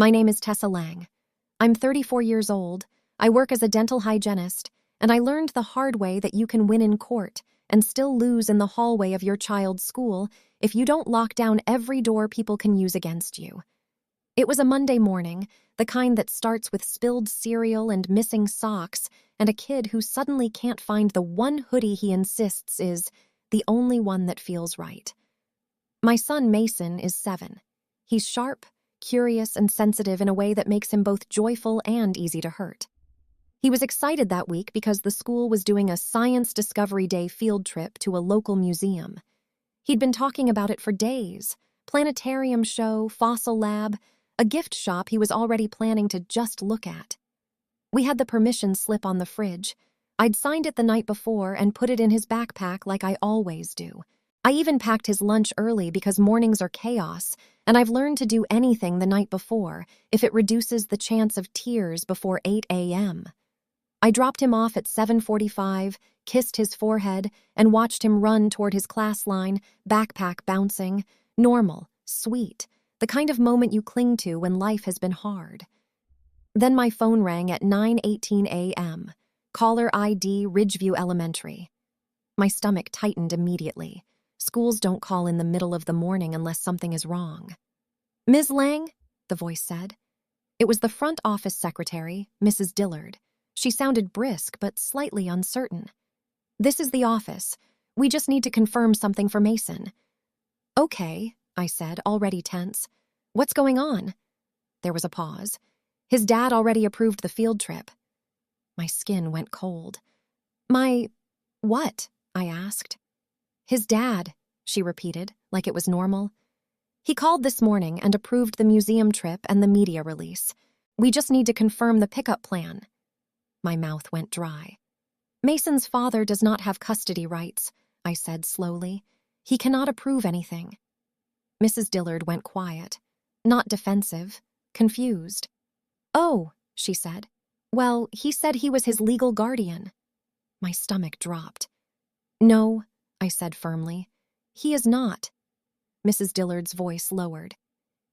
My name is Tessa Lang. I'm 34 years old. I work as a dental hygienist, and I learned the hard way that you can win in court and still lose in the hallway of your child's school if you don't lock down every door people can use against you. It was a Monday morning, the kind that starts with spilled cereal and missing socks, and a kid who suddenly can't find the one hoodie he insists is the only one that feels right. My son Mason is 7. He's sharp, curious, and sensitive in a way that makes him both joyful and easy to hurt. He was excited that week because the school was doing a Science Discovery Day field trip to a local museum. He'd been talking about it for days: planetarium show, fossil lab, a gift shop he was already planning to just look at. We had the permission slip on the fridge. I'd signed it the night before and put it in his backpack like I always do. I even packed his lunch early because mornings are chaos, and I've learned to do anything the night before if it reduces the chance of tears before 8 a.m. I dropped him off at 7:45, kissed his forehead, and watched him run toward his class line, backpack bouncing. Normal, sweet, the kind of moment you cling to when life has been hard. Then my phone rang at 9:18 a.m. Caller ID Ridgeview Elementary. My stomach tightened immediately. Schools don't call in the middle of the morning unless something is wrong. "Ms. Lang?" the voice said. It was the front office secretary, Mrs. Dillard. She sounded brisk but slightly uncertain. "This is the office. We just need to confirm something for Mason." "Okay," I said, already tense. "What's going on?" There was a pause. "His dad already approved the field trip." My skin went cold. "My what?" I asked. "His dad," she repeated, like it was normal. "He called this morning and approved the museum trip and the media release. We just need to confirm the pickup plan." My mouth went dry. "Mason's father does not have custody rights," I said slowly. "He cannot approve anything." Mrs. Dillard went quiet, not defensive, confused. "Oh," she said. "Well, he said he was his legal guardian." My stomach dropped. "No," I said firmly. "He is not." Mrs. Dillard's voice lowered.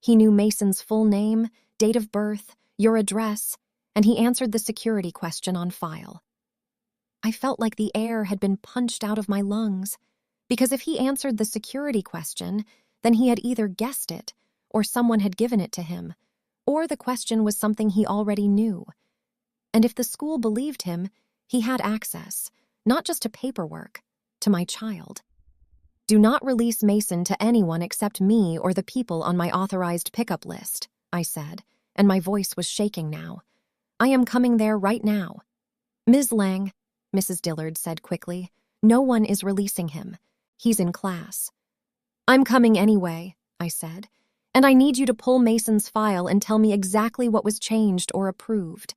"He knew Mason's full name, date of birth, your address, and he answered the security question on file." I felt like the air had been punched out of my lungs, because if he answered the security question, then he had either guessed it, or someone had given it to him, or the question was something he already knew. And if the school believed him, he had access, not just to paperwork, to my child. "Do not release Mason to anyone except me or the people on my authorized pickup list," I said, and my voice was shaking now. "I am coming there right now." "Ms. Lang," Mrs. Dillard said quickly, "no one is releasing him. He's in class." "I'm coming anyway," I said, "and I need you to pull Mason's file and tell me exactly what was changed or approved."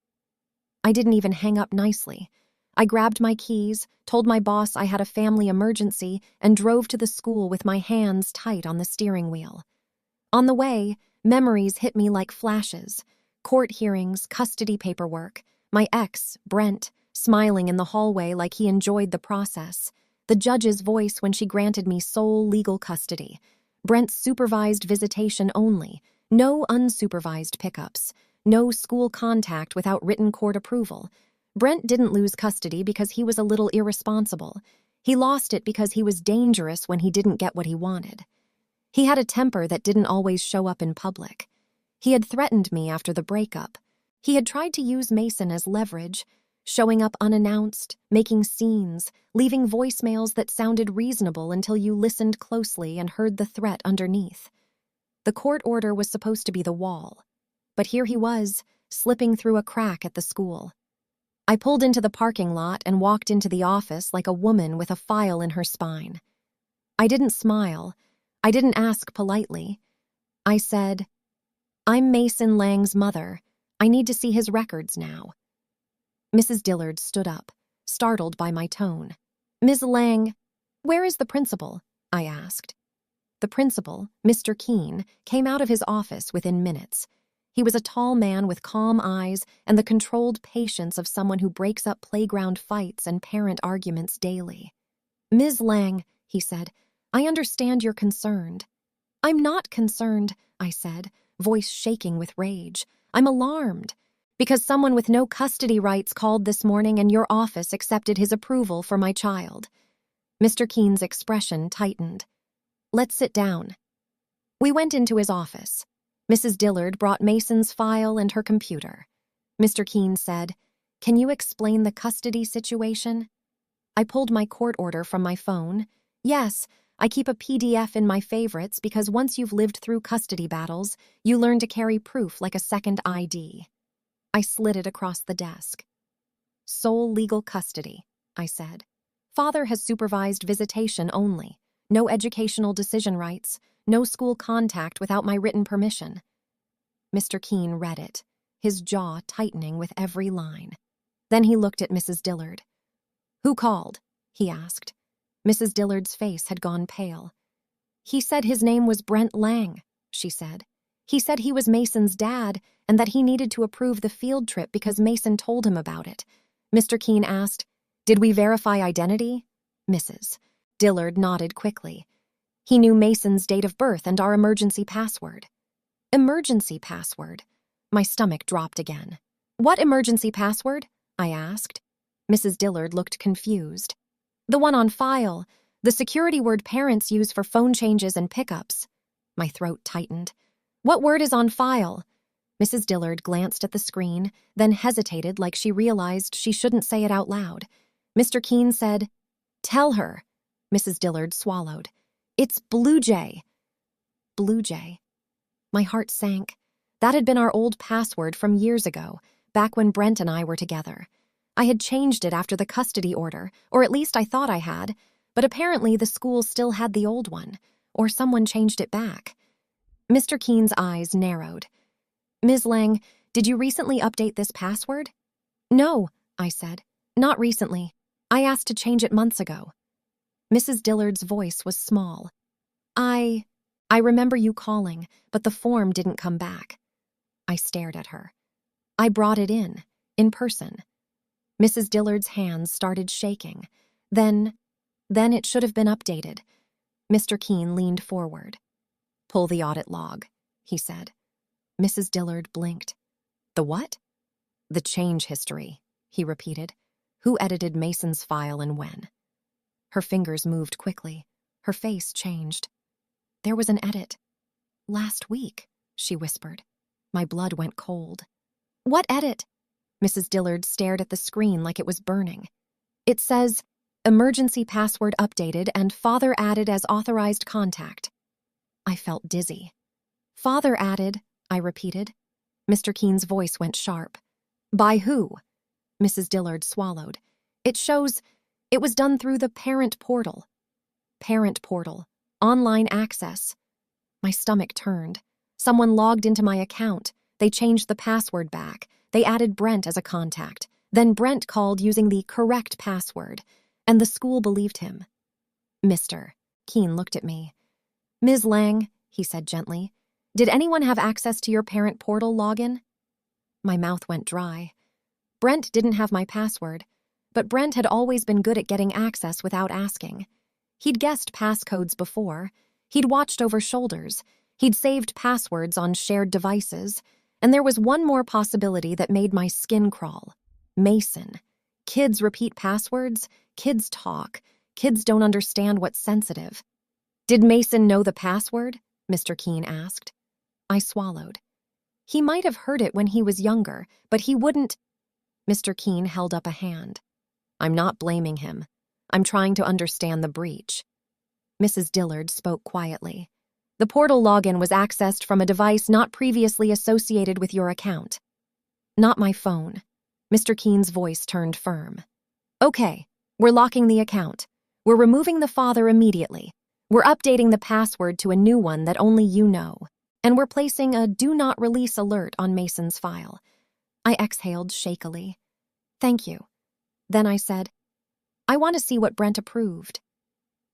I didn't even hang up nicely. I grabbed my keys, told my boss I had a family emergency, and drove to the school with my hands tight on the steering wheel. On the way, memories hit me like flashes. Court hearings, custody paperwork, my ex, Brent, smiling in the hallway like he enjoyed the process, the judge's voice when she granted me sole legal custody, Brent's supervised visitation only, no unsupervised pickups, no school contact without written court approval. Brent didn't lose custody because he was a little irresponsible. He lost it because he was dangerous when he didn't get what he wanted. He had a temper that didn't always show up in public. He had threatened me after the breakup. He had tried to use Mason as leverage, showing up unannounced, making scenes, leaving voicemails that sounded reasonable until you listened closely and heard the threat underneath. The court order was supposed to be the wall, but here he was, slipping through a crack at the school. I pulled into the parking lot and walked into the office like a woman with a file in her spine. I didn't smile. I didn't ask politely. I said, "I'm Mason Lang's mother. I need to see his records now." Mrs. Dillard stood up, startled by my tone. "Ms. Lang, where is the principal?" I asked. The principal, Mr. Keene, came out of his office within minutes. He was a tall man with calm eyes and the controlled patience of someone who breaks up playground fights and parent arguments daily. "Ms. Lang," he said, "I understand you're concerned." "I'm not concerned," I said, voice shaking with rage. "I'm alarmed. Because someone with no custody rights called this morning and your office accepted his approval for my child." Mr. Keen's expression tightened. "Let's sit down." We went into his office. Mrs. Dillard brought Mason's file and her computer. Mr. Keen said, "Can you explain the custody situation?" I pulled my court order from my phone. "Yes, I keep a PDF in my favorites because once you've lived through custody battles, you learn to carry proof like a second ID." I slid it across the desk. "Sole legal custody," I said. "Father has supervised visitation only. No educational decision rights. No school contact without my written permission." Mr. Keen read it, his jaw tightening with every line. Then he looked at Mrs. Dillard. "Who called?" he asked. Mrs. Dillard's face had gone pale. "He said his name was Brent Lang," she said. "He said he was Mason's dad and that he needed to approve the field trip because Mason told him about it." Mr. Keen asked, "Did we verify identity?" Mrs. Dillard nodded quickly. "He knew Mason's date of birth and our emergency password." "Emergency password?" My stomach dropped again. "What emergency password?" I asked. Mrs. Dillard looked confused. "The one on file, the security word parents use for phone changes and pickups." My throat tightened. "What word is on file?" Mrs. Dillard glanced at the screen, then hesitated like she realized she shouldn't say it out loud. Mr. Keen said, "Tell her." Mrs. Dillard swallowed. "It's Blue Jay." Blue Jay. My heart sank. That had been our old password from years ago, back when Brent and I were together. I had changed it after the custody order, or at least I thought I had, but apparently the school still had the old one, or someone changed it back. Mr. Keen's eyes narrowed. "Ms. Lang, did you recently update this password?" "No," I said. "Not recently. I asked to change it months ago." Mrs. Dillard's voice was small. I remember you calling, but the form didn't come back." I stared at her. "I brought it in person." Mrs. Dillard's hands started shaking. Then it should have been updated." Mr. Keen leaned forward. "Pull the audit log," he said. Mrs. Dillard blinked. "The what?" "The change history," he repeated. "Who edited Mason's file and when?" Her fingers moved quickly. Her face changed. "There was an edit. Last week," she whispered. My blood went cold. "What edit?" Mrs. Dillard stared at the screen like it was burning. "It says, emergency password updated and father added as authorized contact." I felt dizzy. "Father added," I repeated. Mr. Keen's voice went sharp. "By who?" Mrs. Dillard swallowed. "It shows it was done through the parent portal." Parent portal. Online access. My stomach turned. Someone logged into my account. They changed the password back. They added Brent as a contact. Then Brent called using the correct password, and the school believed him. "Mr." Keen looked at me. "Ms. Lang," he said gently, "did anyone have access to your parent portal login?" My mouth went dry. Brent didn't have my password, but Brent had always been good at getting access without asking. He'd guessed passcodes before. He'd watched over shoulders. He'd saved passwords on shared devices. And there was one more possibility that made my skin crawl. Mason. Kids repeat passwords. Kids talk. Kids don't understand what's sensitive. "Did Mason know the password?" Mr. Keen asked. I swallowed. "He might have heard it when he was younger, but he wouldn't." Mr. Keen held up a hand. "I'm not blaming him. I'm trying to understand the breach." Mrs. Dillard spoke quietly. "The portal login was accessed from a device not previously associated with your account." "Not my phone." Mr. Keen's voice turned firm. "Okay, we're locking the account. We're removing the father immediately. We're updating the password to a new one that only you know. And we're placing a do not release alert on Mason's file." I exhaled shakily. "Thank you." Then I said, "I want to see what Brent approved."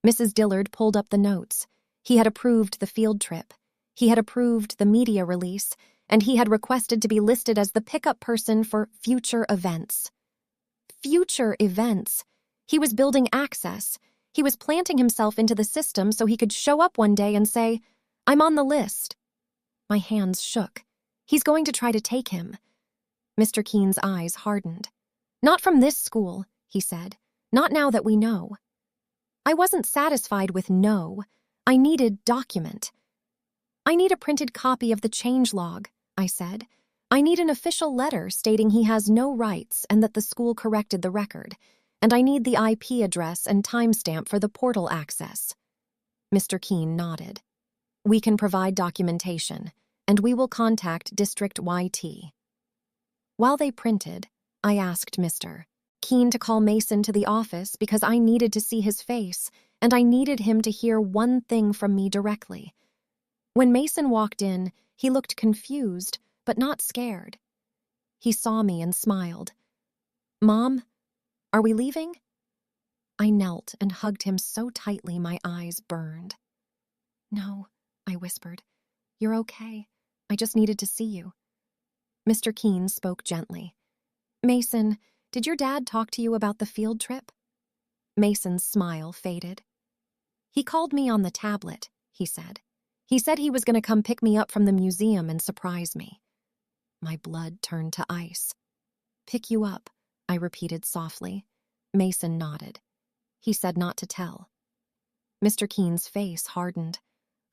Mrs. Dillard pulled up the notes. He had approved the field trip. He had approved the media release, and he had requested to be listed as the pickup person for future events. Future events. He was building access. He was planting himself into the system so he could show up one day and say, "I'm on the list." My hands shook. He's going to try to take him. Mr. Keen's eyes hardened. Not from this school, he said. Not now that we know. I wasn't satisfied with no. I needed document. I need a printed copy of the changelog, I said. I need an official letter stating he has no rights and that the school corrected the record. And I need the IP address and timestamp for the portal access. Mr. Keen nodded. We can provide documentation, and we will contact District YT. While they printed, I asked Mr. Keen to call Mason to the office because I needed to see his face, and I needed him to hear one thing from me directly. When Mason walked in, he looked confused, but not scared. He saw me and smiled. Mom, are we leaving? I knelt and hugged him so tightly my eyes burned. No, I whispered. You're okay. I just needed to see you. Mr. Keen spoke gently. Mason, did your dad talk to you about the field trip? Mason's smile faded. He called me on the tablet, he said. He said he was going to come pick me up from the museum and surprise me. My blood turned to ice. Pick you up, I repeated softly. Mason nodded. He said not to tell. Mr. Keen's face hardened.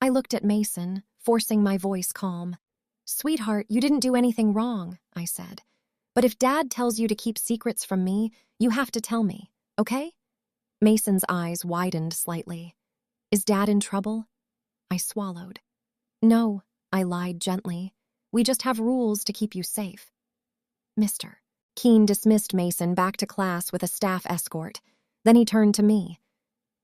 I looked at Mason, forcing my voice calm. Sweetheart, you didn't do anything wrong, I said. But if Dad tells you to keep secrets from me, you have to tell me, okay? Mason's eyes widened slightly. Is Dad in trouble? I swallowed. No, I lied gently. We just have rules to keep you safe. Mr. Keen dismissed Mason back to class with a staff escort. Then he turned to me.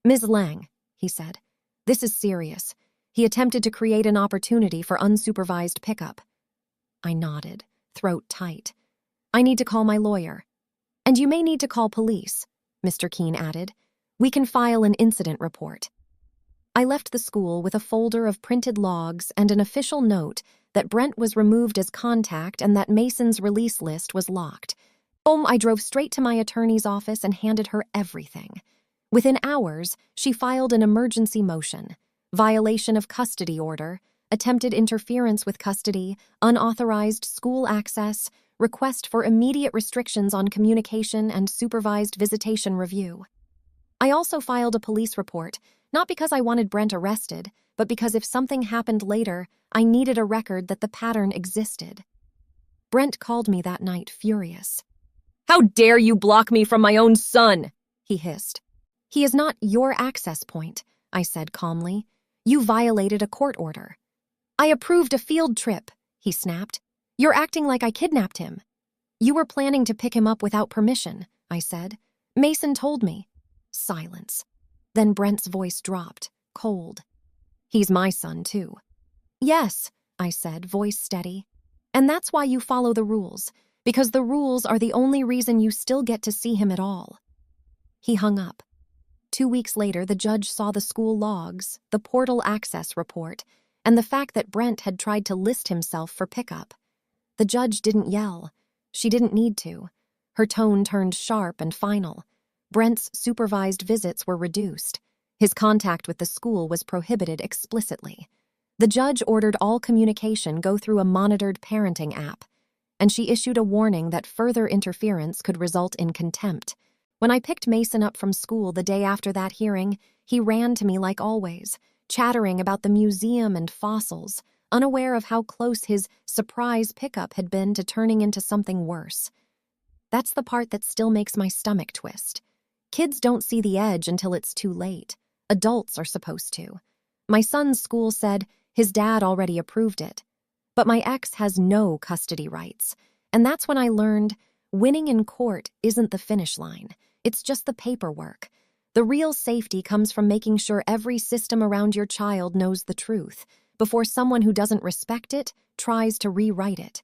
Ms. Lang, he said, this is serious. He attempted to create an opportunity for unsupervised pickup. I nodded, throat tight. I need to call my lawyer. And you may need to call police, Mr. Keen added. We can file an incident report. I left the school with a folder of printed logs and an official note that Brent was removed as contact and that Mason's release list was locked. I drove straight to my attorney's office and handed her everything. Within hours, she filed an emergency motion, violation of custody order, attempted interference with custody, unauthorized school access, request for immediate restrictions on communication and supervised visitation review. I also filed a police report, not because I wanted Brent arrested, but because if something happened later, I needed a record that the pattern existed. Brent called me that night furious. How dare you block me from my own son? He hissed. He is not your access point, I said calmly. You violated a court order. I approved a field trip, he snapped. You're acting like I kidnapped him. You were planning to pick him up without permission, I said. Mason told me. Silence. Then Brent's voice dropped, cold. He's my son, too. Yes, I said, voice steady. And that's why you follow the rules, because the rules are the only reason you still get to see him at all. He hung up. 2 weeks later, the judge saw the school logs, the portal access report, and the fact that Brent had tried to list himself for pickup. The judge didn't yell. She didn't need to. Her tone turned sharp and final. Brent's supervised visits were reduced. His contact with the school was prohibited explicitly. The judge ordered all communication go through a monitored parenting app, and she issued a warning that further interference could result in contempt. When I picked Mason up from school the day after that hearing, he ran to me like always, chattering about the museum and fossils, unaware of how close his surprise pickup had been to turning into something worse. That's the part that still makes my stomach twist. Kids don't see the edge until it's too late. Adults are supposed to. My son's school said his dad already approved it. But my ex has no custody rights. And that's when I learned winning in court isn't the finish line. It's just the paperwork. The real safety comes from making sure every system around your child knows the truth before someone who doesn't respect it tries to rewrite it.